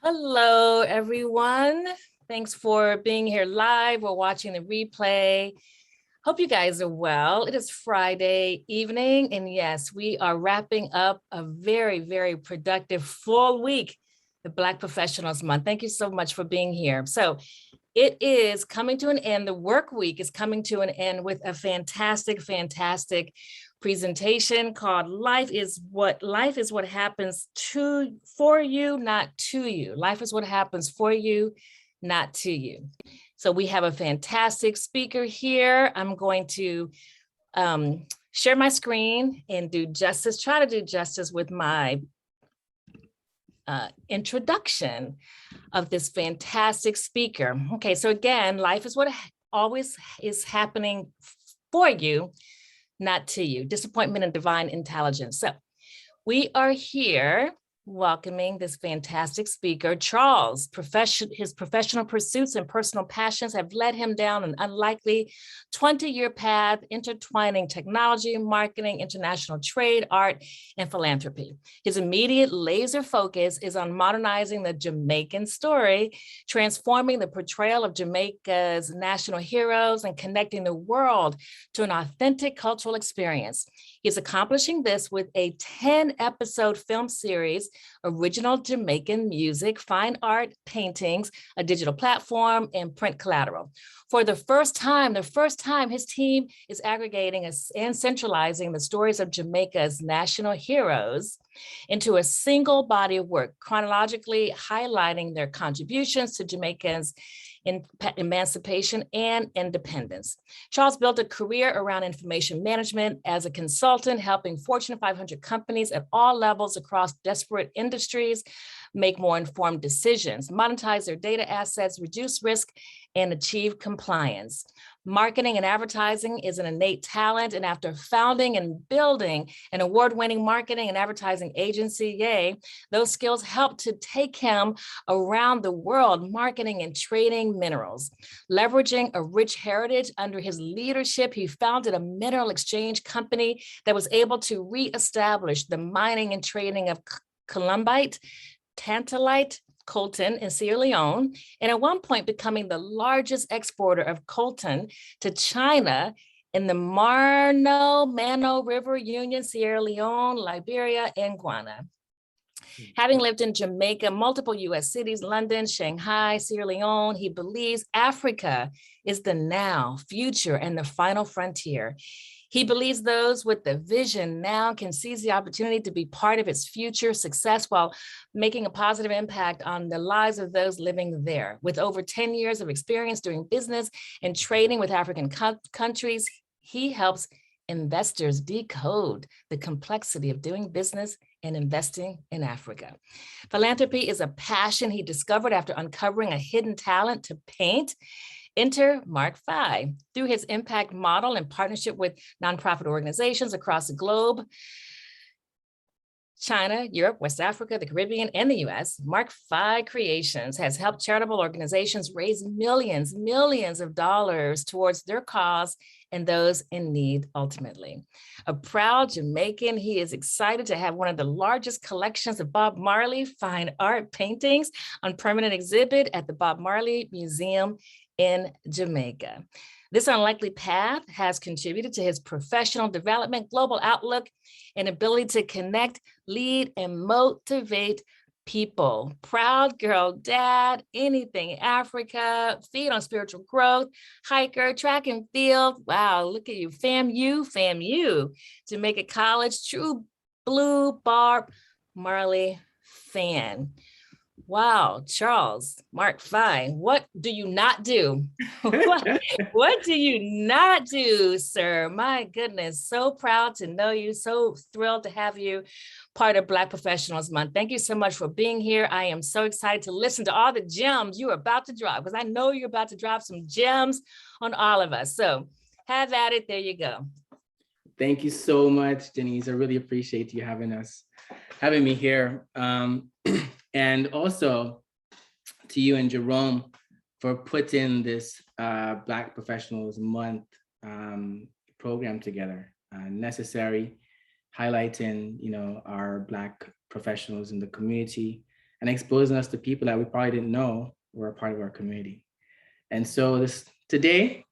Hello, everyone. Thanks for being here live or watching the replay. Hope you guys are well. It is Friday evening, and yes, we are wrapping up a very, very productive full week, the Black Professionals Month. Thank you so much for being here. So it is coming to an end. The work week is coming to an end with a fantastic, fantastic presentation called Life is What Happens for you, not to you. Life is what happens for you, not to you. So we have a fantastic speaker here. I'm going to share my screen and try to do justice with my introduction of this fantastic speaker. Okay, so again, life is what always is happening for you, not to you. Disappointment and divine intelligence. So we are here welcoming this fantastic speaker, Charles. His professional pursuits and personal passions have led him down an unlikely 20-year path, intertwining technology, marketing, international trade, art, and philanthropy. His immediate laser focus is on modernizing the Jamaican story, transforming the portrayal of Jamaica's national heroes, and connecting the world to an authentic cultural experience. He's accomplishing this with a 10-episode film series, original Jamaican music, fine art, paintings, a digital platform, and print collateral. For the first time, his team is aggregating and centralizing the stories of Jamaica's national heroes into a single body of work, chronologically highlighting their contributions to Jamaicans' emancipation and independence. Charles built a career around information management as a consultant, helping Fortune 500 companies at all levels across disparate industries make more informed decisions, monetize their data assets, reduce risk, and achieve compliance. Marketing and advertising is an innate talent, and after founding and building an award-winning marketing and advertising agency, yay, those skills helped to take him around the world, marketing and trading minerals. Leveraging a rich heritage under his leadership, he founded a mineral exchange company that was able to reestablish the mining and trading of columbite, tantalite, coltan in Sierra Leone, and at one point becoming the largest exporter of coltan to China in the Mano River Union, Sierra Leone, Liberia, and Ghana. Having lived in Jamaica, multiple US cities, London, Shanghai, Sierra Leone, he believes Africa is the now, future, and the final frontier. He believes those with the vision now can seize the opportunity to be part of its future success while making a positive impact on the lives of those living there. With over 10 years of experience doing business and trading with African countries, he helps investors decode the complexity of doing business and investing in Africa. Philanthropy is a passion he discovered after uncovering a hidden talent to paint. Enter Mark Fye. Through his impact model and partnership with nonprofit organizations across the globe, China, Europe, West Africa, the Caribbean, and the US, Mark Fye Creations has helped charitable organizations raise millions of dollars towards their cause and those in need ultimately. A proud Jamaican, he is excited to have one of the largest collections of Bob Marley fine art paintings on permanent exhibit at the Bob Marley Museum in Jamaica. This unlikely path has contributed to his professional development, global outlook, and ability to connect, lead, and motivate people. Proud girl dad, anything Africa, feed on spiritual growth, hiker, track and field. Wow, look at you, FAMU. Jamaica College, true blue Bob Marley fan. Wow, Charles, Mark Fye, what do you not do? what do you not do, sir? My goodness, so proud to know you, so thrilled to have you part of Black Professionals Month. Thank you so much for being here. I am so excited to listen to all the gems you are about to drop, because I know you're about to drop some gems on all of us. So have at it, there you go. Thank you so much, Denise. I really appreciate you having me here. And also to you and Jerome for putting this Black Professionals Month program together. Necessary, highlighting, our Black professionals in the community, and exposing us to people that we probably didn't know were a part of our community. And so today,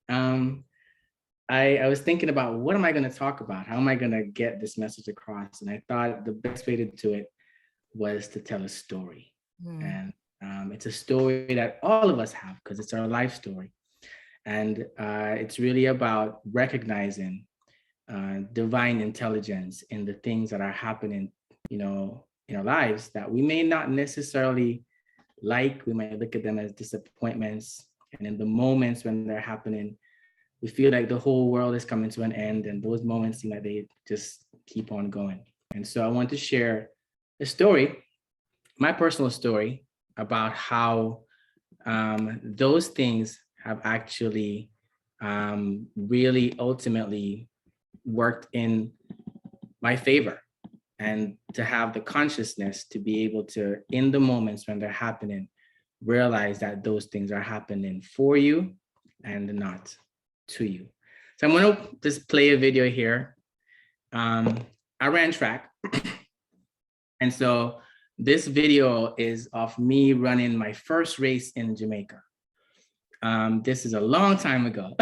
I was thinking about, what am I going to talk about? How am I going to get this message across? And I thought the best way to do it was to tell a story. And it's a story that all of us have, because it's our life story. And it's really about recognizing divine intelligence in the things that are happening, in our lives that we may not necessarily like. We might look at them as disappointments. And in the moments when they're happening, we feel like the whole world is coming to an end, and those moments seem like they just keep on going. And so I want to share a story, my personal story, about how those things have actually really ultimately worked in my favor, and to have the consciousness to be able to, in the moments when they're happening, realize that those things are happening for you and not to you. So I'm going to just play a video here. I ran track. And so this video is of me running my first race in Jamaica. This is a long time ago.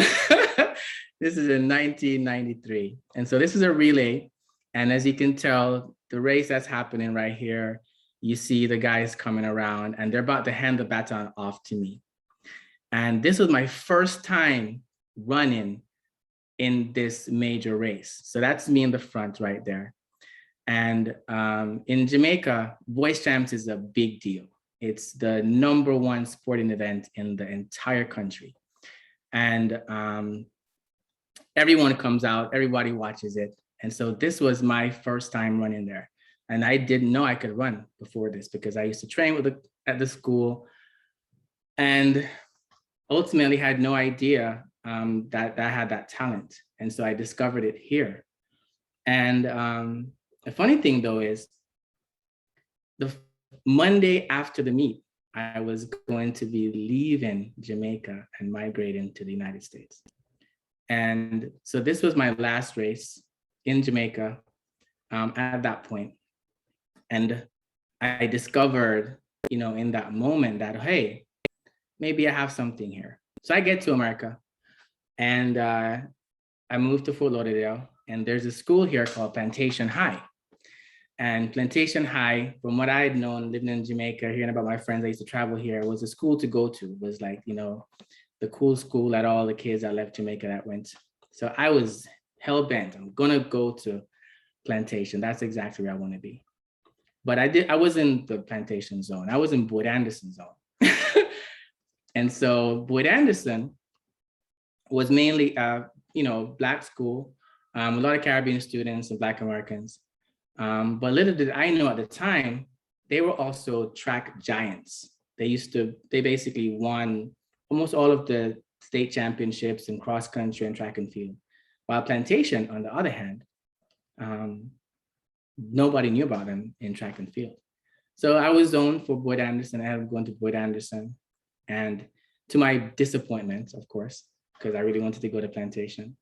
This is in 1993. And so this is a relay. And as you can tell, the race that's happening right here, you see the guys coming around and they're about to hand the baton off to me. And this was my first time running in this major race. So that's me in the front right there. And in Jamaica, Boys Champs is a big deal. It's the #1 sporting event in the entire country. And everyone comes out, everybody watches it. And so this was my first time running there. And I didn't know I could run before this, because I used to train at the school, and ultimately had no idea that I had that talent. And so I discovered it here. And the funny thing though is, the Monday after the meet, I was going to be leaving Jamaica and migrating to the United States. And so this was my last race in Jamaica at that point. And I discovered, in that moment that, hey, maybe I have something here. So I get to America, and I moved to Fort Lauderdale, and there's a school here called Plantation High. And Plantation High, from what I had known living in Jamaica, hearing about my friends, I used to travel here, was a school to go to. It was like, the cool school that all the kids that left Jamaica that went. So I was hell bent. I'm gonna go to Plantation. That's exactly where I want to be. But I was in the Plantation zone. I was in Boyd Anderson zone. And so Boyd Anderson was mainly Black school, a lot of Caribbean students and Black Americans. But little did I know at the time, they were also track giants. They basically won almost all of the state championships in cross country and track and field. While Plantation, on the other hand, nobody knew about them in track and field. So I was zoned for Boyd Anderson. I ended up going to Boyd Anderson. And to my disappointment, of course, because I really wanted to go to Plantation.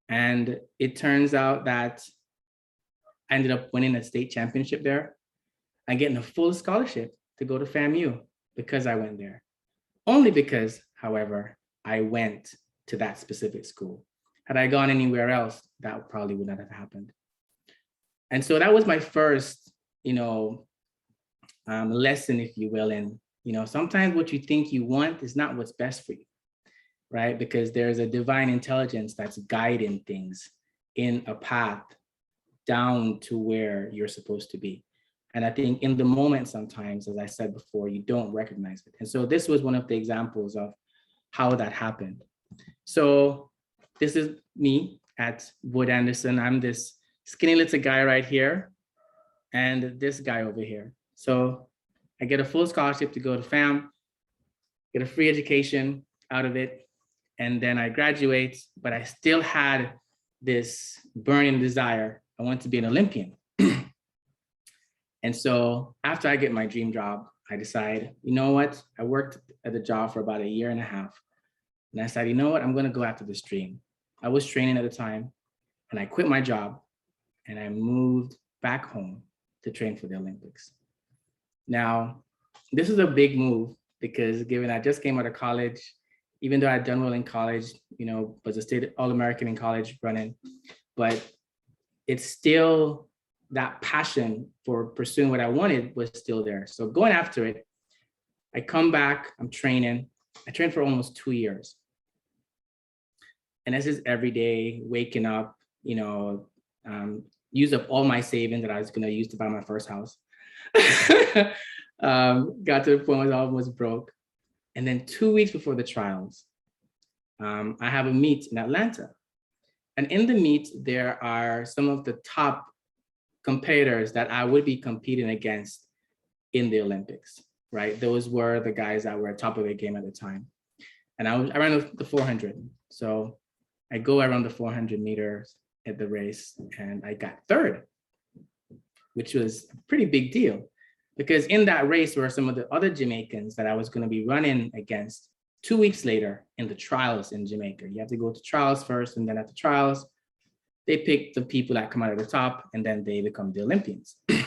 And it turns out that I ended up winning a state championship there and getting a full scholarship to go to FAMU because I went there. Only because, however, I went to that specific school. Had I gone anywhere else, that probably would not have happened. And so that was my first, lesson, if you will. And, sometimes what you think you want is not what's best for you, right? Because there's a divine intelligence that's guiding things in a path down to where you're supposed to be. And I think in the moment, sometimes, as I said before, you don't recognize it. And so this was one of the examples of how that happened. So this is me at Boyd Anderson. I'm this skinny little guy right here, and this guy over here. So I get a full scholarship to go to FAM, get a free education out of it, and then I graduate, but I still had this burning desire. I want to be an Olympian. And so after I get my dream job, I decide, you know what? I worked at the job for about 1.5 years. And I said, you know what? I'm going to go after this dream. I was training at the time, and I quit my job and I moved back home to train for the Olympics. Now, this is a big move because given I just came out of college, even though I'd done well in college, was a state All-American in college running, but it's still that passion for pursuing what I wanted was still there. So going after it, I come back, I'm training. I trained for almost 2 years. And this is every day, waking up, use up all my savings that I was gonna use to buy my first house. Got to the point where I was almost broke. And then 2 weeks before the trials, I have a meet in Atlanta. And in the meet, there are some of the top competitors that I would be competing against in the Olympics, right? Those were the guys that were top of their game at the time. And I ran the 400. So I go around the 400 meters at the race and I got third, which was a pretty big deal because in that race were some of the other Jamaicans that I was going to be running against 2 weeks later in the trials in Jamaica. You have to go to trials first, and then at the trials, they pick the people that come out of the top, and then they become the Olympians. I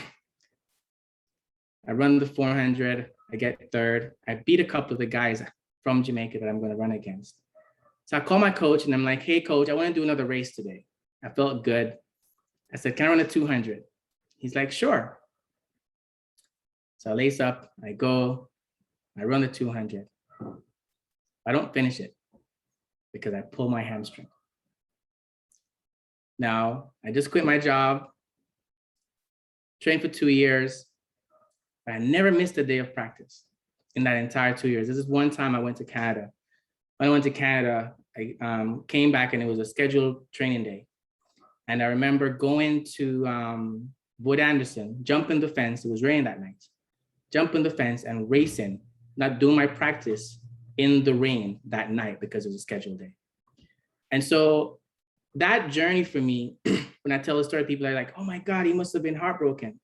run the 400, I get third. I beat a couple of the guys from Jamaica that I'm going to run against. So I call my coach and I'm like, hey coach, I want to do another race today. I felt good. I said, can I run a 200? He's like, sure. So I lace up, I go, I run the 200. I don't finish it because I pull my hamstring. Now, I just quit my job, trained for 2 years, but I never missed a day of practice in that entire 2 years. This is one time I went to Canada. When I went to Canada, I came back and it was a scheduled training day. And I remember going to Wood Anderson, jumping the fence. It was raining that night. Jumping the fence and racing, not doing my practice in the rain that night because it was a scheduled day. And so that journey for me, when I tell the story, people are like, oh my God, he must have been heartbroken.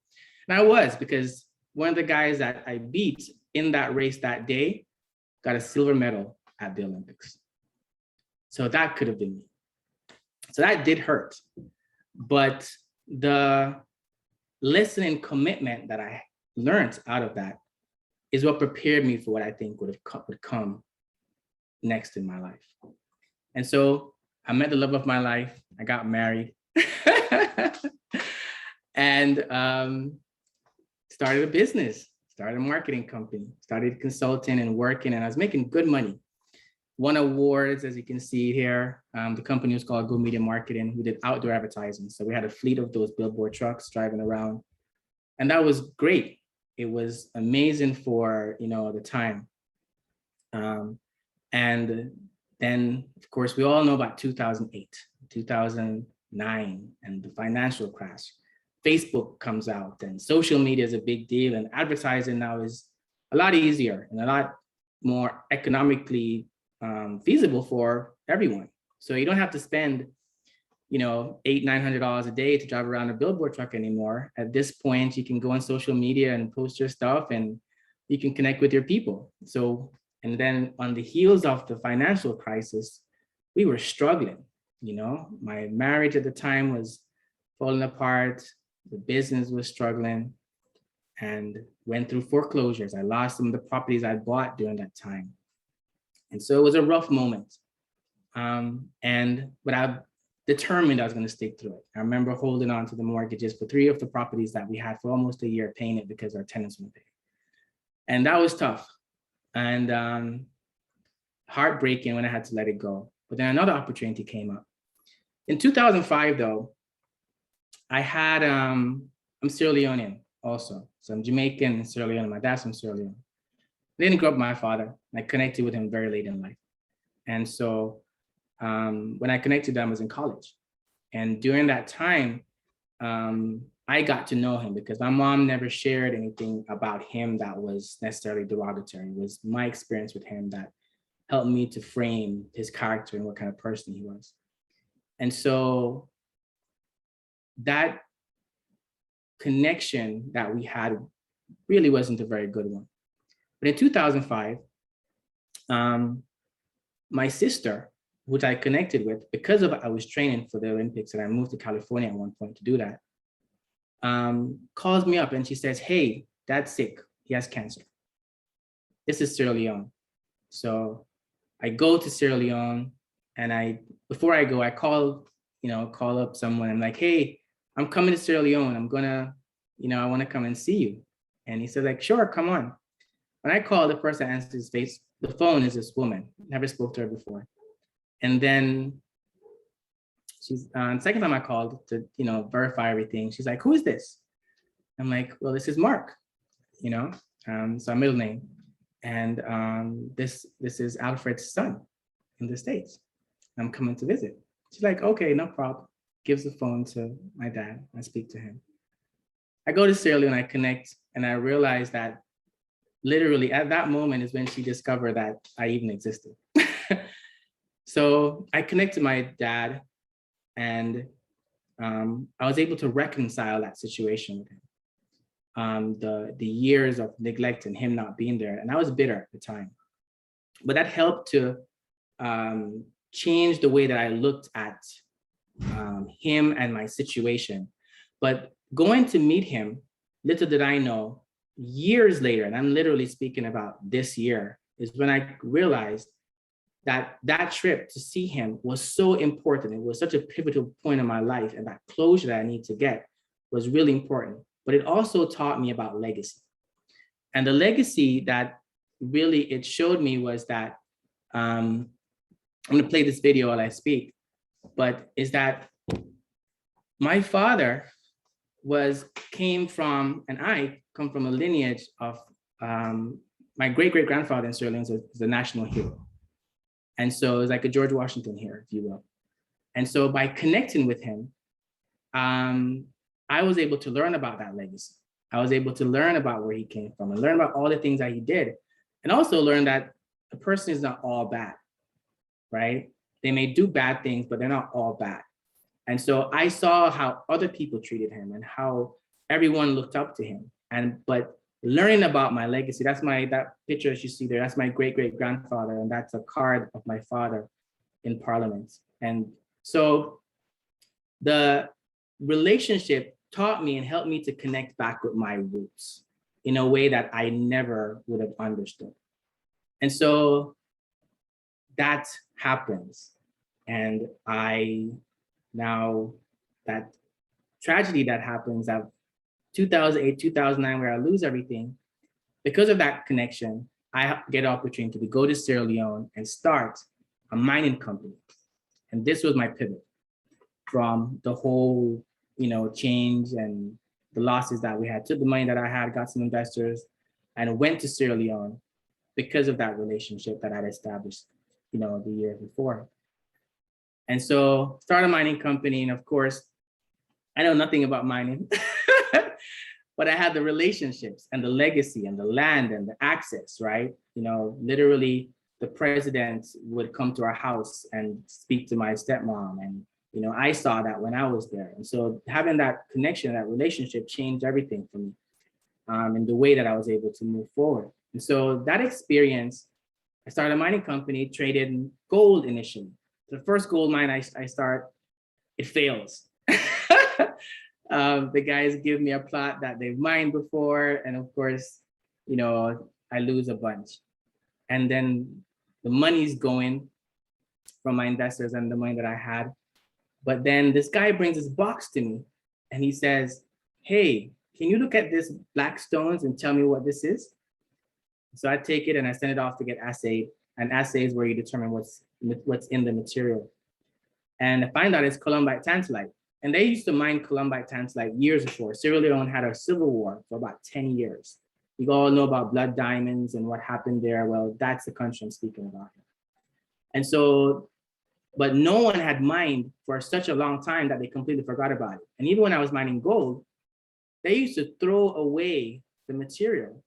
And I was, because one of the guys that I beat in that race that day got a silver medal at the Olympics. So that could have been me. So that did hurt. But the lesson and commitment that I learned out of that is what prepared me for what I think would come next in my life. And so I met the love of my life. I got married and started a business, started a marketing company, started consulting and working, and I was making good money. Won awards, as you can see here. The company was called Go Media Marketing. We did outdoor advertising. So we had a fleet of those billboard trucks driving around. And that was great. It was amazing for, the time. And then, of course, we all know about 2008, 2009, and the financial crash. Facebook comes out and social media is a big deal, and advertising now is a lot easier and a lot more economically feasible for everyone. So you don't have to spend, $800-900 a day to drive around a billboard truck anymore. At this point, you can go on social media and post your stuff and you can connect with your people. So, and then on the heels of the financial crisis, we were struggling. My marriage at the time was falling apart. The business was struggling and went through foreclosures. I lost some of the properties I bought during that time. And so it was a rough moment. But I determined I was going to stick through it. I remember holding on to the mortgages for 3 of the properties that we had for almost a year, paying it because our tenants wouldn't pay. And that was tough and heartbreaking when I had to let it go. But then another opportunity came up. In 2005, though, I had, I'm Sierra Leonean also. So I'm Jamaican and Sierra Leone. My dad's from Sierra Leone. I didn't grow up with my father. I connected with him very late in life. And so when I connected with him, I was in college. And during that time, I got to know him because my mom never shared anything about him that was necessarily derogatory. It was my experience with him that helped me to frame his character and what kind of person he was. And so that connection that we had really wasn't a very good one. But in 2005, my sister, which I connected with because of I was training for the Olympics and I moved to California at one point to do that, calls me up and she says, hey, Dad's sick. he has cancer. This is Sierra Leone. So I go to Sierra Leone, and before I go, I call up someone. I'm like, hey, I'm coming to Sierra Leone. I'm gonna, I want to come and see you. And he said, like, sure, come on. When I call, the first that answers the phone is this woman. Never spoke to her before. And then second time I called to, verify everything. She's like, who is this? I'm like, well, this is Mark, so middle name. And this is Alfred's son in the States. I'm coming to visit. She's like, okay, no problem. Gives the phone to my dad. I speak to him. I go to Sierra Leone, I connect, and I realize that literally at that moment is when she discovered that I even existed. So I connect to my dad, and I was able to reconcile that situation with him. The years of neglect and him not being there, and I was bitter at the time. But that helped to change the way that I looked at him and my situation. But going to meet him, little did I know, years later, and I'm literally speaking about this year, is when I realized that that trip to see him was so important. It was such a pivotal point in my life, and that closure that I need to get was really important. But it also taught me about legacy. And the legacy that really it showed me was that, I'm gonna play this video while I speak, but is that my father came from, and I come from a lineage of, my great-great-grandfather in Sierra Leone is a national hero. And so it's like a George Washington here, if you will. And so by connecting with him, I was able to learn about that legacy. I was able to learn about where he came from and learn about all the things that he did. And also learn that a person is not all bad, right? They may do bad things, but they're not all bad. And so I saw how other people treated him and how everyone looked up to him. But learning about my legacy, that picture that you see there, that's my great-great-grandfather, and that's a card of my father in Parliament. And so the relationship taught me and helped me to connect back with my roots in a way that I never would have understood. And so that happens. And that tragedy that happens at 2008, 2009, where I lose everything, because of that connection, I get an opportunity to go to Sierra Leone and start a mining company. And this was my pivot from the whole, change and the losses that we had. Took the money that I had, got some investors, and went to Sierra Leone because of that relationship that I'd established, the year before. And so started a mining company. And of course, I know nothing about mining, but I had the relationships and the legacy and the land and the access, right? Literally the president would come to our house and speak to my stepmom. And, I saw that when I was there. And so having that connection, that relationship changed everything for me, in the way that I was able to move forward. And so that experience, I started a mining company, traded gold initially. The first gold mine I start, it fails. The guys give me a plot that they've mined before. And of course, I lose a bunch. And then the money's going from my investors and the money that I had. But then this guy brings this box to me and he says, hey, can you look at this black stones and tell me what this is? So I take it and I send it off to get assayed. And assay is where you determine what's in the material. And I find out it's columbite tantalite. And they used to mine columbite tantalite years before. Sierra Leone had a civil war for about 10 years. You all know about blood diamonds and what happened there. Well, that's the country I'm speaking about. And so, but no one had mined for such a long time that they completely forgot about it. And even when I was mining gold, they used to throw away the material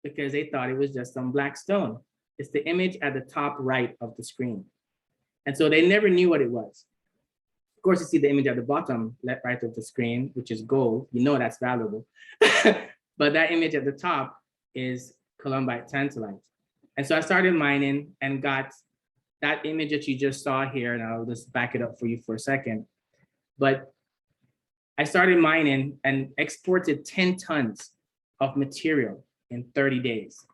because they thought it was just some black stone. It's the image at the top right of the screen. And so they never knew what it was. Of course, you see the image at the bottom left right of the screen, which is gold. That's valuable. But that image at the top is columbite tantalite. And so I started mining and got that image that you just saw here, and I'll just back it up for you for a second. But I started mining and exported 10 tons of material in 30 days,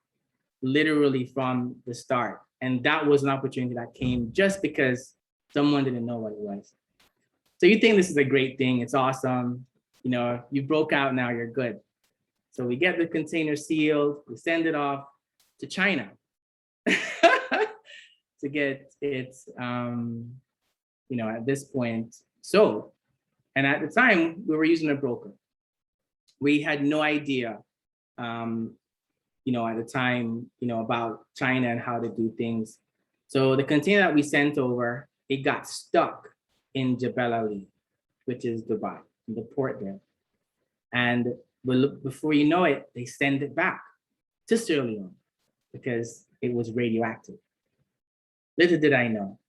literally from the start. And that was an opportunity that came just because someone didn't know what it was. So you think this is a great thing, it's awesome. You know, you broke out, now you're good. So we get the container sealed, we send it off to China to get it, you know, at this point sold. And at the time, we were using a broker. We had no idea, you know, at the time, you know, about China and how to do things. So the container that we sent over, it got stuck in Jebel Ali, which is Dubai, the port there. And before you know it, they send it back to Sierra Leone because it was radioactive. Little did I know.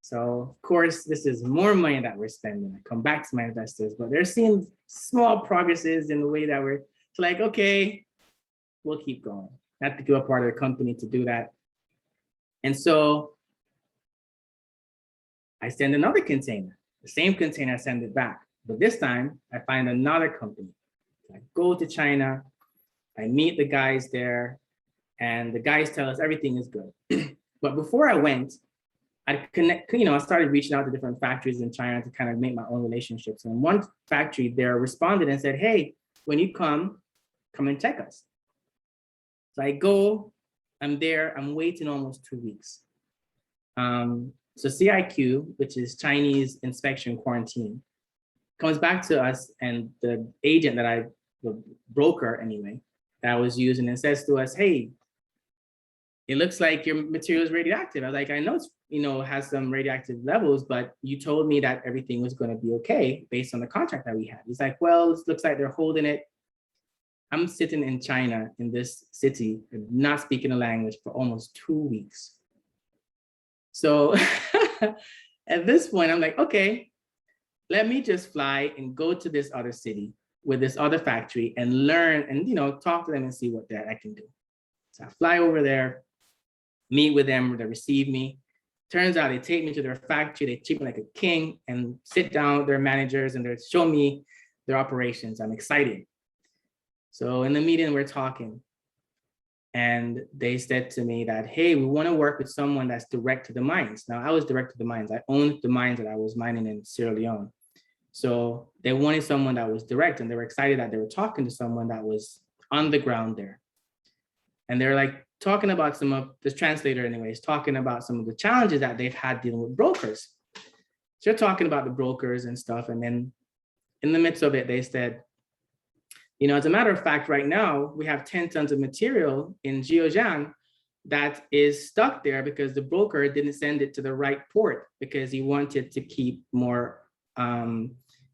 So of course, this is more money that we're spending. I come back to my investors, but they're seeing small progresses in the way that we're like, okay, we'll keep going. I have to give up part of the company to do that. And so I send another container, the same container, I send it back. But this time I find another company. I go to China, I meet the guys there, and the guys tell us everything is good. But before I went, I started reaching out to different factories in China to kind of make my own relationships. And one factory there responded and said, hey, when you come and check us. So I go, I'm there, I'm waiting almost 2 weeks. So CIQ, which is Chinese Inspection Quarantine, comes back to us, and the agent the broker anyway, that I was using, and says to us, hey, it looks like your material is radioactive. I was like, I know it's, you know, has some radioactive levels, but you told me that everything was going to be okay based on the contract that we had. He's like, well, it looks like they're holding it. I'm sitting in China, in this city, not speaking the language for almost 2 weeks. So at this point, I'm like, okay, let me just fly and go to this other city with this other factory and learn and, you know, talk to them and see what that I can do. So I fly over there, meet with them, they receive me. Turns out they take me to their factory, they treat me like a king and sit down with their managers and they're showing me their operations. I'm excited. So in the meeting, we're talking. And they said to me that, hey, we want to work with someone that's direct to the mines. Now, I was direct to the mines. I owned the mines that I was mining in Sierra Leone. So they wanted someone that was direct, and they were excited that they were talking to someone that was on the ground there. And they're like talking about some of, this translator anyways, talking about some of the challenges that they've had dealing with brokers. So they're talking about the brokers and stuff. And then in the midst of it, they said, you know, as a matter of fact, right now, we have 10 tons of material in Zhejiang that is stuck there because the broker didn't send it to the right port because he wanted to keep more,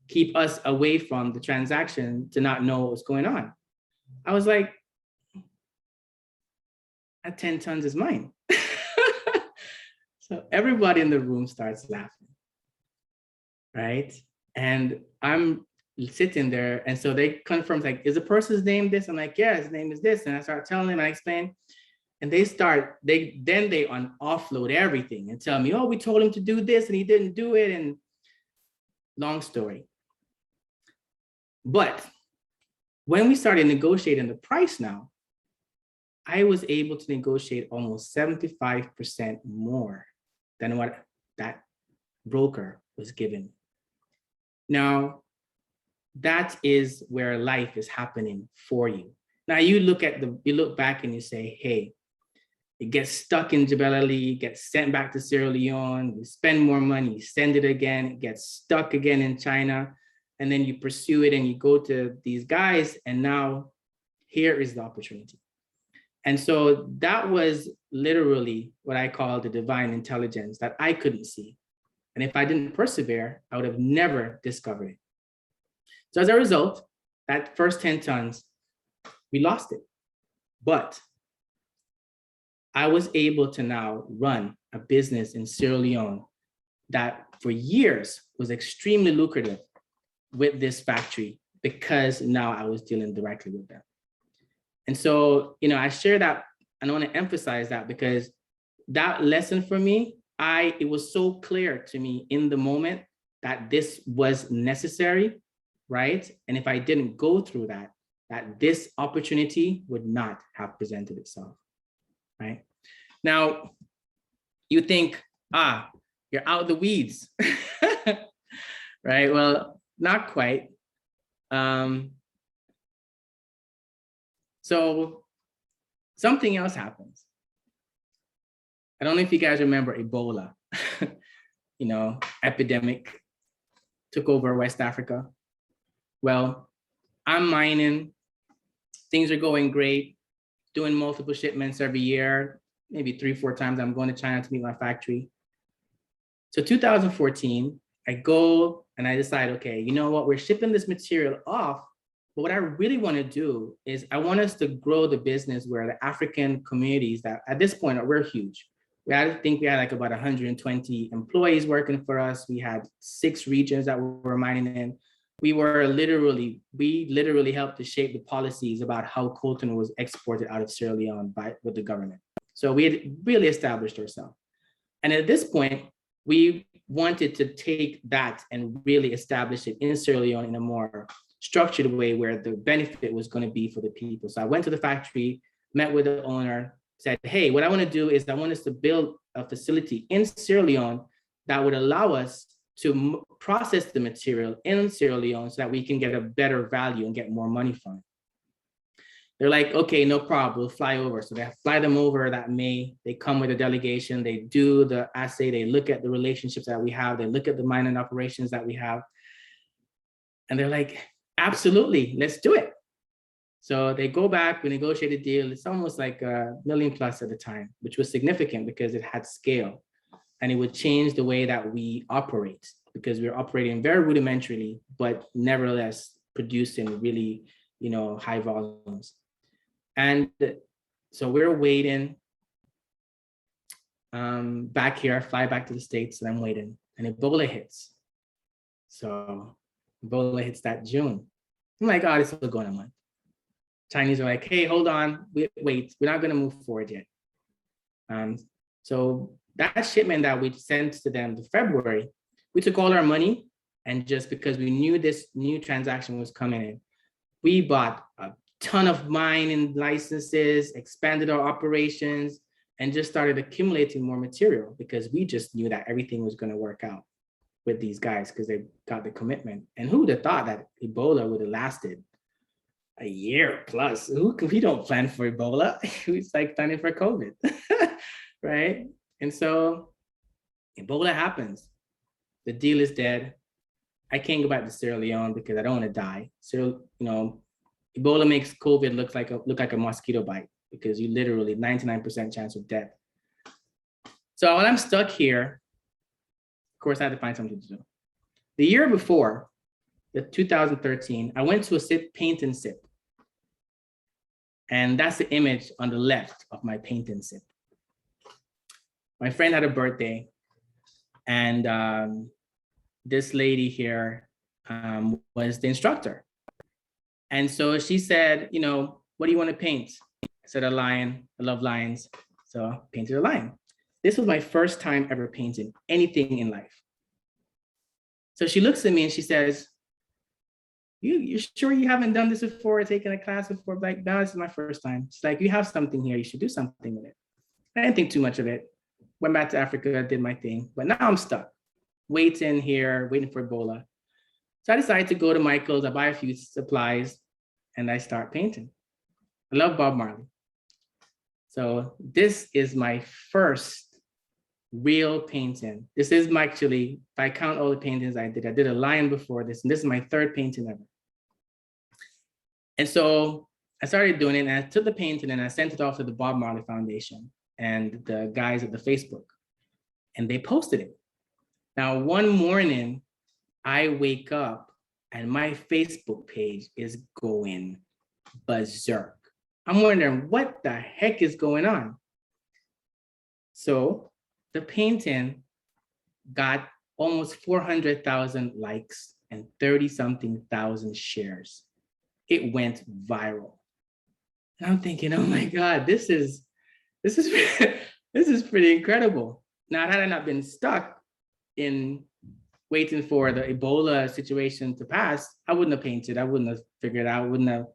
keep us away from the transaction to not know what was going on. I was like, that 10 tons is mine. So everybody in the room starts laughing, right? And I'm sitting there, and so they confirm, like, is the person's name this? I'm like, yeah, his name is this. And I start telling them, and I explain, and they offload everything and tell me, oh, we told him to do this and he didn't do it, and long story. But when we started negotiating the price now, I was able to negotiate almost 75% more than what that broker was giving. Now, that is where life is happening for you. Now you look back and you say, hey, it gets stuck in Jebel Ali, gets sent back to Sierra Leone, you spend more money, you send it again, it gets stuck again in China, and then you pursue it and you go to these guys, and now here is the opportunity. And so that was literally what I call the divine intelligence that I couldn't see. And if I didn't persevere, I would have never discovered it. So as a result, that first 10 tons, we lost it. But I was able to now run a business in Sierra Leone that for years was extremely lucrative with this factory because now I was dealing directly with them. And so, you know, I share that, and I want to emphasize that because that lesson for me, it was so clear to me in the moment that this was necessary, right? And if I didn't go through that, that this opportunity would not have presented itself, right? Now, you think, you're out of the weeds, right? Well, not quite. So something else happens. I don't know if you guys remember Ebola, epidemic took over West Africa. Well, I'm mining, things are going great, doing multiple shipments every year, maybe 3-4 times. I'm going to China to meet my factory. So 2014, I go and I decide, okay, you know what, we're shipping this material off, but what I really want to do is I want us to grow the business where the African communities that at this point, we're huge. I think we had like about 120 employees working for us. We had 6 regions that we were mining in. We literally helped to shape the policies about how coltan was exported out of Sierra Leone with the government. So we had really established ourselves. And at this point, we wanted to take that and really establish it in Sierra Leone in a more structured way where the benefit was going to be for the people. So I went to the factory, met with the owner, said, hey, what I want to do is I want us to build a facility in Sierra Leone that would allow us to process the material in Sierra Leone so that we can get a better value and get more money from it. They're like, okay, no problem, we'll fly over. So they fly them over that May, they come with a delegation, they do the assay, they look at the relationships that we have, they look at the mining operations that we have. And they're like, absolutely, let's do it. So they go back, we negotiate a deal. It's almost like $1 million plus at the time, which was significant because it had scale and it would change the way that we operate because we're operating very rudimentarily, but nevertheless producing really, high volumes. And so we're waiting back here, I fly back to the States and I'm waiting and Ebola hits. So Ebola hits that June. I'm like, oh, this will go in a month. Chinese are like, hey, hold on, wait, we're not gonna move forward yet. So that shipment that we sent to them in February, we took all our money and just because we knew this new transaction was coming in, we bought a ton of mining licenses, expanded our operations, and just started accumulating more material because we just knew that everything was gonna work out with these guys because they got the commitment. And who would have thought that Ebola would have lasted a year plus? We don't plan for Ebola. It's like planning for COVID, right? And so Ebola happens. The deal is dead. I can't go back to Sierra Leone because I don't want to die. So, Ebola makes COVID look like a mosquito bite because you literally 99% chance of death. So when I'm stuck here, of course, I had to find something to do. The year before, the 2013, I went to a paint and sip. And that's the image on the left of my paint and sip. My friend had a birthday and this lady here was the instructor. And so she said, what do you want to paint? I said, a lion, I love lions. So I painted a lion. This was my first time ever painting anything in life. So she looks at me and she says, you sure you haven't done this before, taken a class before? Like, no, this is my first time. She's like, you have something here, you should do something with it. I didn't think too much of it. Went back to Africa, did my thing, but now I'm stuck, waiting here, waiting for Ebola. So I decided to go to Michael's, I buy a few supplies, and I start painting. I love Bob Marley. So this is my first real painting. This is actually, if I count all the paintings I did a lion before this, and this is my 3rd painting ever. And so I started doing it, and I took the painting and I sent it off to the Bob Marley Foundation and the guys at the Facebook, and they posted it. Now, one morning, I wake up and my Facebook page is going berserk. I'm wondering what the heck is going on. So the painting got almost 400,000 likes and 30-something thousand shares. It went viral. And I'm thinking, oh my God, this is pretty incredible. Now, had I not been stuck in waiting for the Ebola situation to pass, I wouldn't have painted. I wouldn't have figured out, wouldn't have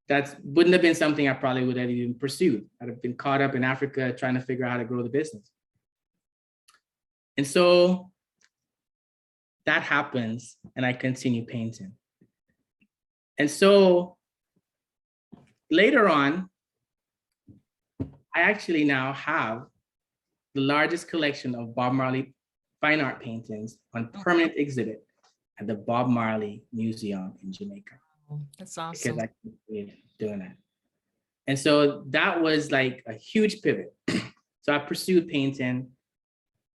that wouldn't have been something I probably would have even pursued. I'd have been caught up in Africa trying to figure out how to grow the business. And so that happens, and I continue painting. And so later on, I actually now have the largest collection of Bob Marley fine art paintings on permanent exhibit at the Bob Marley Museum in Jamaica. That's awesome. Because I continued doing that. And so that was like a huge pivot. So I pursued painting,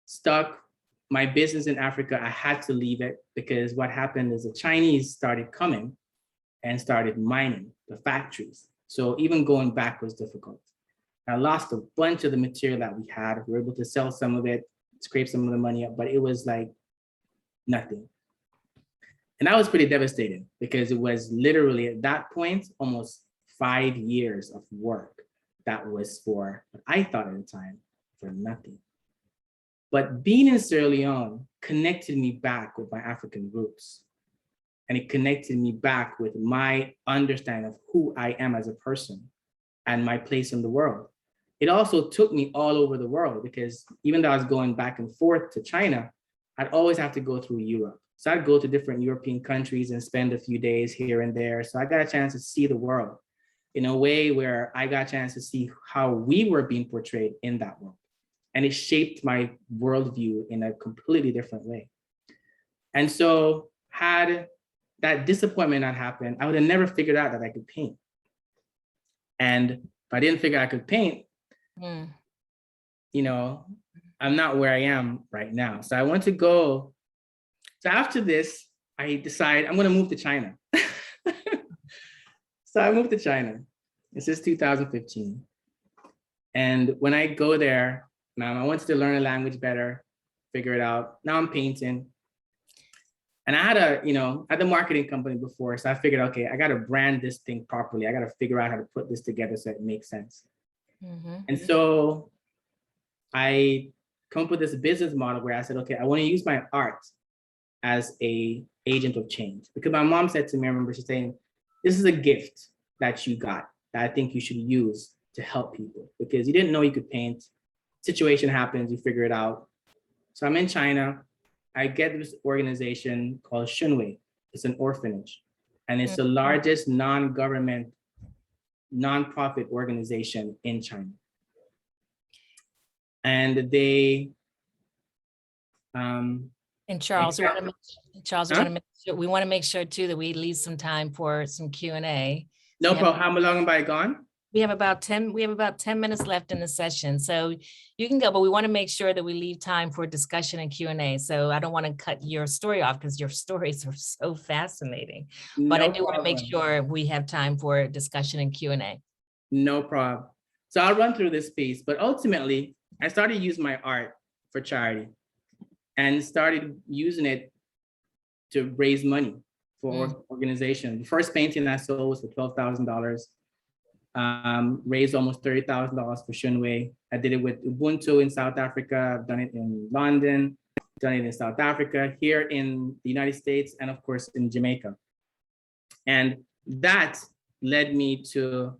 stuck my business in Africa. I had to leave it because what happened is the Chinese started coming and started mining the factories. So even going back was difficult. I lost a bunch of the material that we had. We were able to sell some of it, scrape some of the money up, but it was like nothing. And that was pretty devastating because it was literally at that point, almost 5 years of work that was for, what I thought at the time, for nothing. But being in Sierra Leone connected me back with my African roots. And it connected me back with my understanding of who I am as a person and my place in the world. It also took me all over the world because even though I was going back and forth to China, I'd always have to go through Europe. So I'd go to different European countries and spend a few days here and there. So I got a chance to see the world in a way where I got a chance to see how we were being portrayed in that world. And it shaped my worldview in a completely different way. And so had that disappointment not happened, I would have never figured out that I could paint. And if I didn't figure I could paint, you know, I'm not where I am right now. So I want to go. So after this, I decide I'm going to move to China. So I moved to China. This is 2015. And when I go there, now I wanted to learn a language better, figure it out. Now I'm painting. And I had a marketing company before. So I figured, okay, I got to brand this thing properly. I got to figure out how to put this together so it makes sense. And so I come up with this business model where I said, okay, I want to use my art as a agent of change. Because my mom said to me, I remember she's saying, this is a gift that you got that I think you should use to help people because you didn't know you could paint. Situation happens, you figure it out. So I'm in China. I get this organization called Shunwei. It's an orphanage. And it's the largest non-government, non-profit organization in China. And they, and Charles, we want to make sure too that we leave some time for some Q&A. No problem. How long am I gone? We have about 10 minutes left in the session. So you can go, but we want to make sure that we leave time for discussion and Q&A. So I don't want to cut your story off because your stories are so fascinating. But I do want to make sure we have time for discussion and Q&A. No problem. So I'll run through this piece, but ultimately I started using my art for charity and started using it to raise money for organizations. The first painting I sold was for $12,000. Raised almost $30,000 for Shunwei. I did it with Ubuntu in South Africa. I've done it in London, done it in South Africa, here in the United States, and of course in Jamaica. And that led me to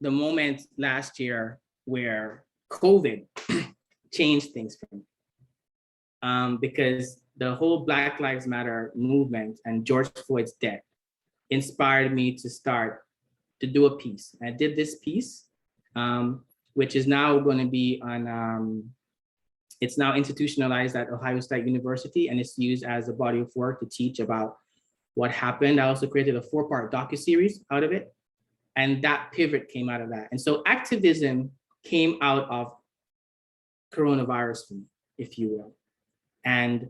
the moment last year where COVID changed things for me. Because the whole Black Lives Matter movement and George Floyd's death inspired me to do a piece. I did this piece, which is now going to be on, it's now institutionalized at Ohio State University, and it's used as a body of work to teach about what happened. I also created a 4-part docuseries out of it, and that pivot came out of that. And so activism came out of coronavirus for me, if you will. And,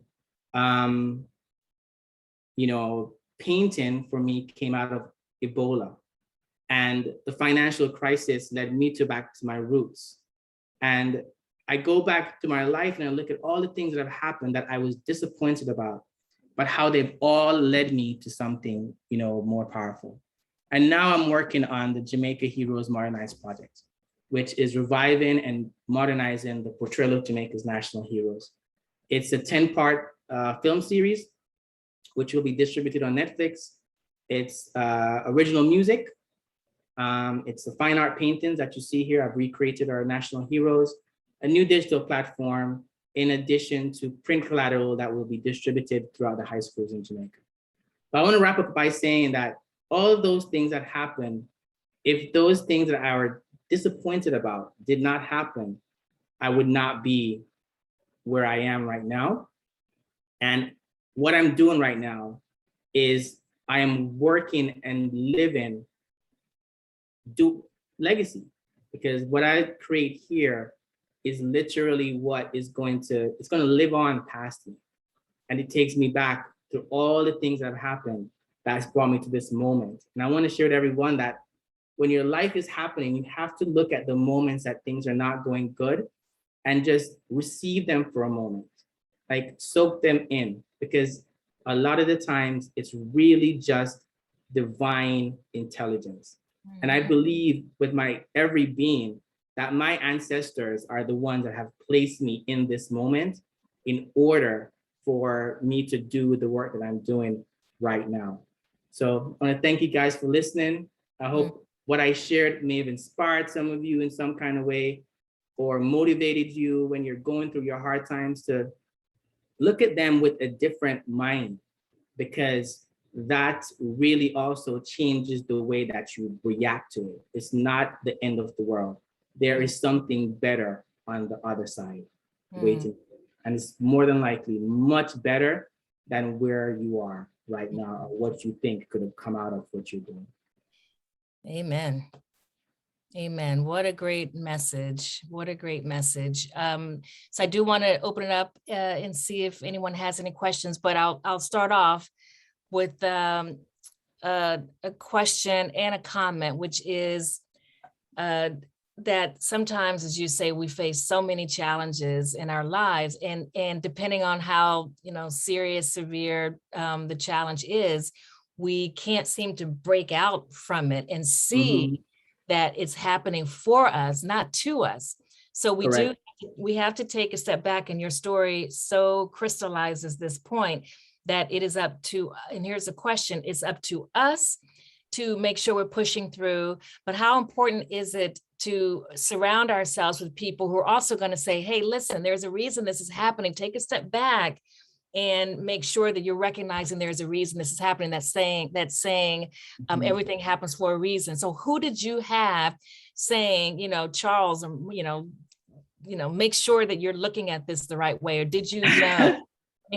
painting for me came out of Ebola. And the financial crisis led me back to my roots. And I go back to my life and I look at all the things that have happened that I was disappointed about, but how they've all led me to something, more powerful. And now I'm working on the Jamaica Heroes Modernized Project, which is reviving and modernizing the portrayal of Jamaica's national heroes. It's a 10-part film series, which will be distributed on Netflix. It's original music. It's the fine art paintings that you see here. I've recreated our national heroes, a new digital platform, in addition to print collateral that will be distributed throughout the high schools in Jamaica. But I want to wrap up by saying that all of those things that happen, if those things that I were disappointed about did not happen, I would not be where I am right now. And what I'm doing right now is I am working and living legacy, because what I create here is literally what is going to live on past me. And it takes me back to all the things that have happened that's brought me to this moment. And I want to share with everyone that when your life is happening, you have to look at the moments that things are not going good and just receive them for a moment, like soak them in, because a lot of the times it's really just divine intelligence. And I believe with my every being that my ancestors are the ones that have placed me in this moment in order for me to do the work that I'm doing right now. So I want to thank you guys for listening. I hope what I shared may have inspired some of you in some kind of way, or motivated you when you're going through your hard times to look at them with a different mind, because that really also changes the way that you react to it. It's not the end of the world. There is something better on the other side waiting. And it's more than likely much better than where you are right now, or what you think could have come out of what you're doing. Amen. Amen. What a great message. What a great message. So I do want to open it up and see if anyone has any questions, but I'll start off with a question and a comment, which is that sometimes, as you say, we face so many challenges in our lives, and depending on how serious, severe the challenge is, we can't seem to break out from it and see that it's happening for us, not to us. So we have to take a step back, and your story so crystallizes this point that it is up to, and here's the question, it's up to us to make sure we're pushing through, but how important is it to surround ourselves with people who are also going to say, hey, listen, there's a reason this is happening. Take a step back and make sure that you're recognizing there's a reason this is happening, that's saying everything happens for a reason. So who did you have saying, Charles, make sure that you're looking at this the right way, or did you know?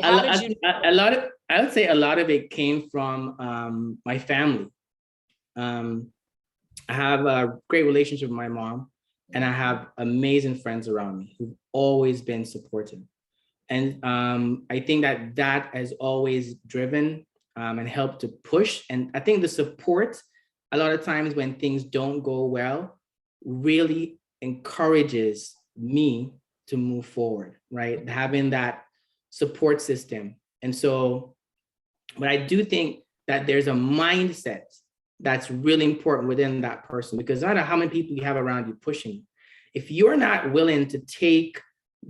I would say a lot of it came from my family. I have a great relationship with my mom, and I have amazing friends around me who've always been supportive. And I think that has always driven and helped to push. And I think the support, a lot of times when things don't go well, really encourages me to move forward, right? Having that support system. And so, but I do think that there's a mindset that's really important within that person, because no matter how many people you have around you pushing, if you're not willing to take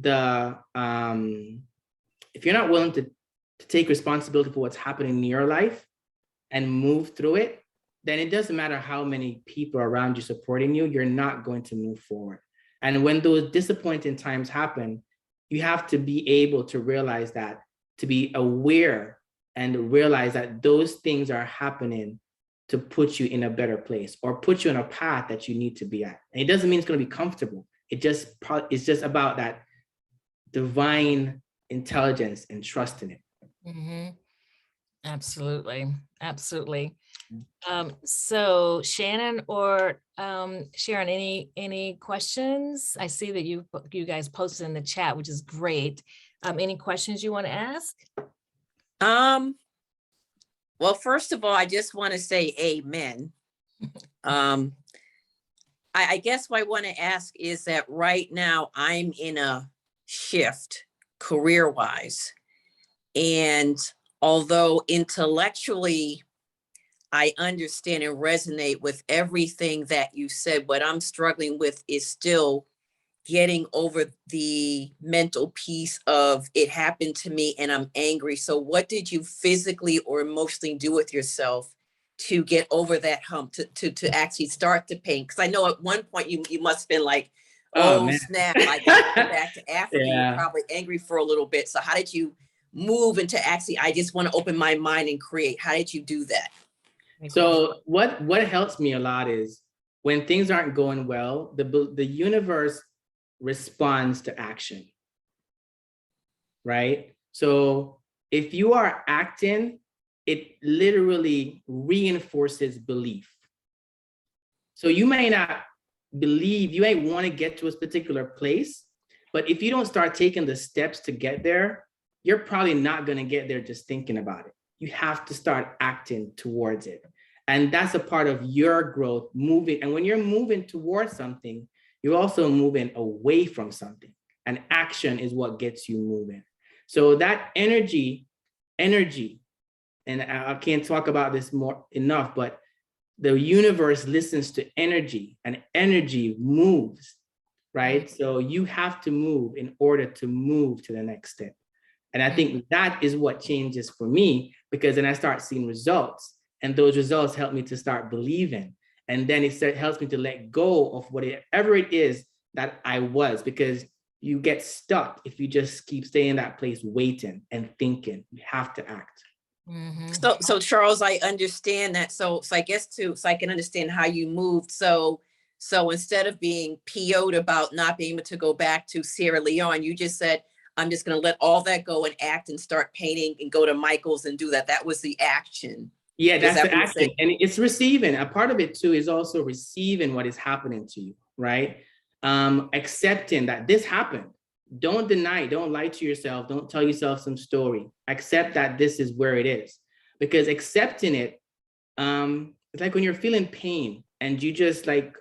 if you're not willing to take responsibility for what's happening in your life and move through it, then it doesn't matter how many people around you supporting you, you're not going to move forward. And when those disappointing times happen, you have to be able to realize that, to be aware and realize that those things are happening to put you in a better place or put you on a path that you need to be at. And it doesn't mean it's going to be comfortable. It's just about that divine intelligence and trust in it. Absolutely. So Shannon or Sharon, any questions? I see that you guys posted in the chat, which is great. Any questions you want to ask? Well, first of all, I just want to say amen. I guess what I want to ask is that right now I'm in a shift career-wise. And although intellectually I understand and resonate with everything that you said, what I'm struggling with is still getting over the mental piece of it happened to me and I'm angry. So what did you physically or emotionally do with yourself to get over that hump, to actually start to paint? Because I know at one point you must have been like, oh man. snap, I got to go back to Africa. Yeah. You're probably angry for a little bit. So how did you move into actually, I just want to open my mind and create? How did you do that? So what helps me a lot is when things aren't going well, the universe responds to action, right? So if you are acting, it literally reinforces belief. So you may not believe, you may want to get to a particular place, but if you don't start taking the steps to get there, you're probably not going to get there just thinking about it. You have to start acting towards it. And that's a part of your growth, moving. And when you're moving towards something, you're also moving away from something. And action is what gets you moving. So that energy, and I can't talk about this more enough, but the universe listens to energy, and energy moves, right? So you have to move in order to move to the next step. And I think that is what changes for me, because then I start seeing results, and those results help me to start believing. And then it helps me to let go of whatever it is that I was, because you get stuck if you just keep staying in that place waiting and thinking. You have to act. So Charles, I understand that. So I guess so I can understand how you moved. So instead of being PO'd about not being able to go back to Sierra Leone, you just said, I'm just going to let all that go and act and start painting and go to Michael's and do that. That was the action. Yeah, that's the action. And it's receiving. A part of it too is also receiving what is happening to you, right? Accepting that this happened. Don't deny, don't lie to yourself. Don't tell yourself some story. Accept that this is where it is. Because accepting it, it's like when you're feeling pain and you just like,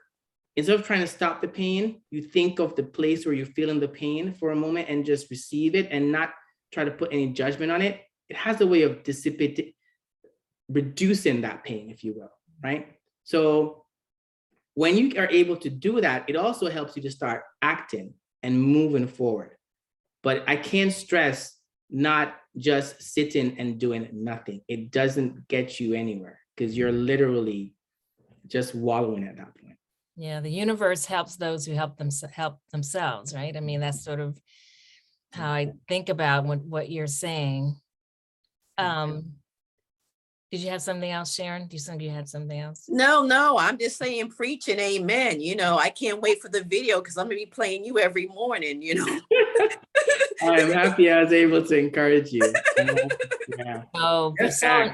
instead of trying to stop the pain, you think of the place where you're feeling the pain for a moment and just receive it and not try to put any judgment on it. It has a way of dissipating, reducing that pain, if you will, right? So when you are able to do that, it also helps you to start acting and moving forward. But I can't stress not just sitting and doing nothing. It doesn't get you anywhere because you're literally just wallowing at that point. Yeah, the universe helps those who help themselves, right? I mean, that's sort of how I think about what you're saying. Did you have something else, Sharon? You said you had something else? No, I'm just saying preach and amen. You know, I can't wait for the video because I'm gonna be playing you every morning, you know. I'm happy I was able to encourage you. Yeah. Oh, but so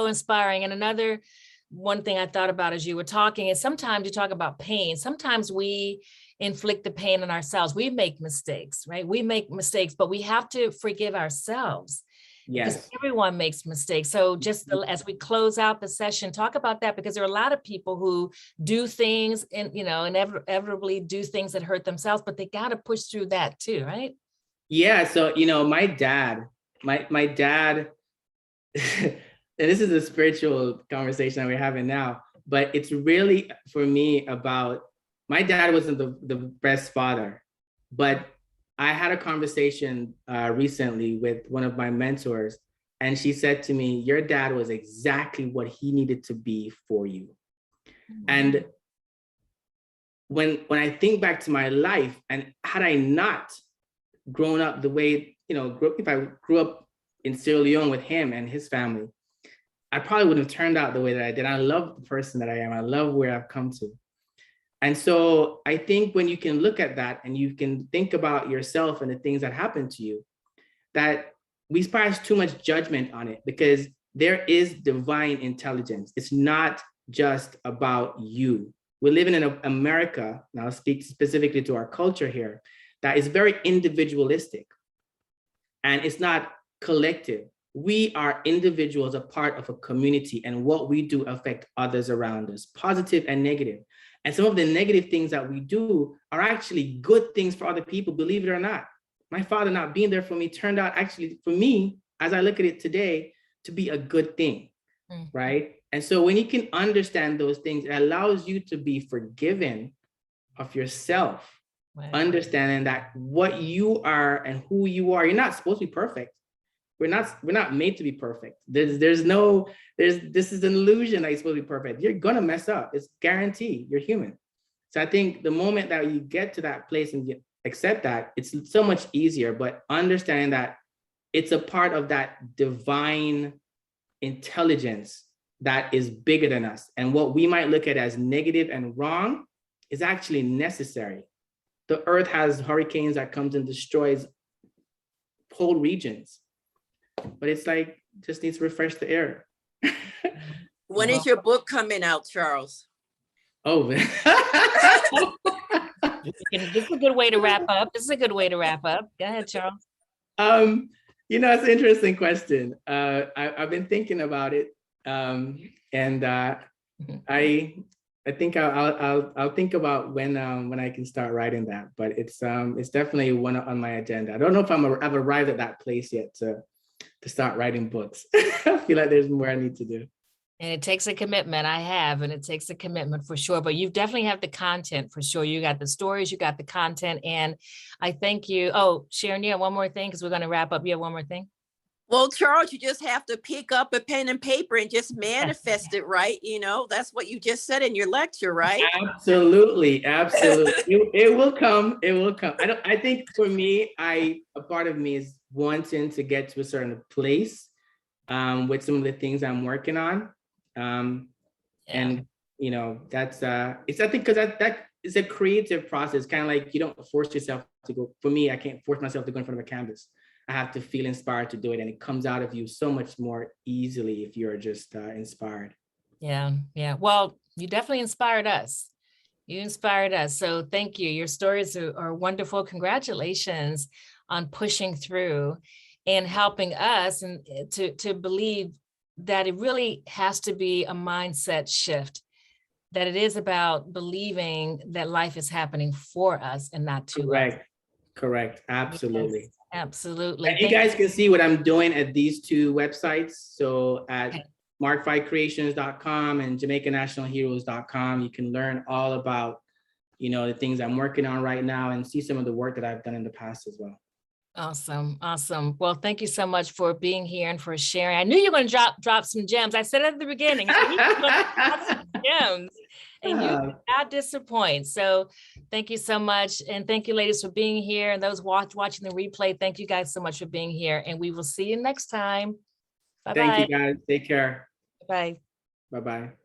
inspiring. And another one thing I thought about as you were talking is sometimes you talk about pain. Sometimes we inflict the pain on ourselves. We make mistakes, right? We make mistakes, but we have to forgive ourselves. Yes. Because everyone makes mistakes. So just as we close out the session, talk about that, because there are a lot of people who do things and, you know, inevitably do things that hurt themselves, but they got to push through that too, right? Yeah. So, you know, my dad, and this is a spiritual conversation that we're having now, but it's really for me about, my dad wasn't the best father, but I had a conversation recently with one of my mentors, and she said to me, your dad was exactly what he needed to be for you. Mm-hmm. And when I think back to my life, and had I not grown up the way, you know, if I grew up in Sierra Leone with him and his family, I probably wouldn't have turned out the way that I did. I love the person that I am. I love where I've come to. And so I think when you can look at that and you can think about yourself and the things that happen to you, that we pass too much judgment on it, because there is divine intelligence. It's not just about you. We're living in America, now I'll speak specifically to our culture here, that is very individualistic and it's not collective. We are individuals, a part of a community, and what we do affect others around us, positive and negative. And some of the negative things that we do are actually good things for other people, believe it or not. My father not being there for me turned out actually, for me, as I look at it today, to be a good thing, right? And so when you can understand those things, it allows you to be forgiven of yourself, understanding that what you are and who you are, you're not supposed to be perfect. we're not made to be perfect. This is an illusion that you're supposed to be perfect. You're gonna mess up. It's guaranteed. You're human. So I think the moment that you get to that place and you accept that, it's so much easier. But understanding that it's a part of that divine intelligence that is bigger than us. And what we might look at as negative and wrong is actually necessary. The earth has hurricanes that comes and destroys whole regions. But it's like, just needs to refresh the air. When is your book coming out, Charles? Oh, This is a good way to wrap up. Go ahead, Charles. It's an interesting question. I've been thinking about it. And I think I'll think about when I can start writing that, but it's definitely one on my agenda. I don't know if I've arrived at that place yet to start writing books. I feel like there's more I need to do. And it takes a commitment. And it takes a commitment for sure. But you definitely have the content for sure. You got the stories, you got the content, and I thank you. Oh, Sharon, you have one more thing because we're going to wrap up. You have one more thing. Well, Charles, you just have to pick up a pen and paper and just manifest it, right? That's what you just said in your lecture, right? Absolutely. It will come. I think for me, a part of me is wanting to get to a certain place with some of the things I'm working on. And that's it's, I think, because that is a creative process, kind of like you don't force yourself to go. For me, I can't force myself to go in front of a canvas. I have to feel inspired to do it, and it comes out of you so much more easily if you're just inspired. Yeah. Well, you definitely inspired us. So thank you. Your stories are wonderful. Congratulations on pushing through and helping us and to believe that it really has to be a mindset shift, that it is about believing that life is happening for us and not to us. Correct. Absolutely. Yes, absolutely. And you guys can see what I'm doing at these two websites. So at mark5creations.com and JamaicanNationalHeroes.com, you can learn all about, the things I'm working on right now and see some of the work that I've done in the past as well. Awesome. Well, thank you so much for being here and for sharing. I knew you were going to drop some gems. I said at the beginning, I knew you were going to drop some gems, and you did not disappoint. So thank you so much. And thank you, ladies, for being here. And those watching the replay, thank you guys so much for being here. And we will see you next time. Bye-bye. Thank you, guys. Take care. Bye. Bye-bye.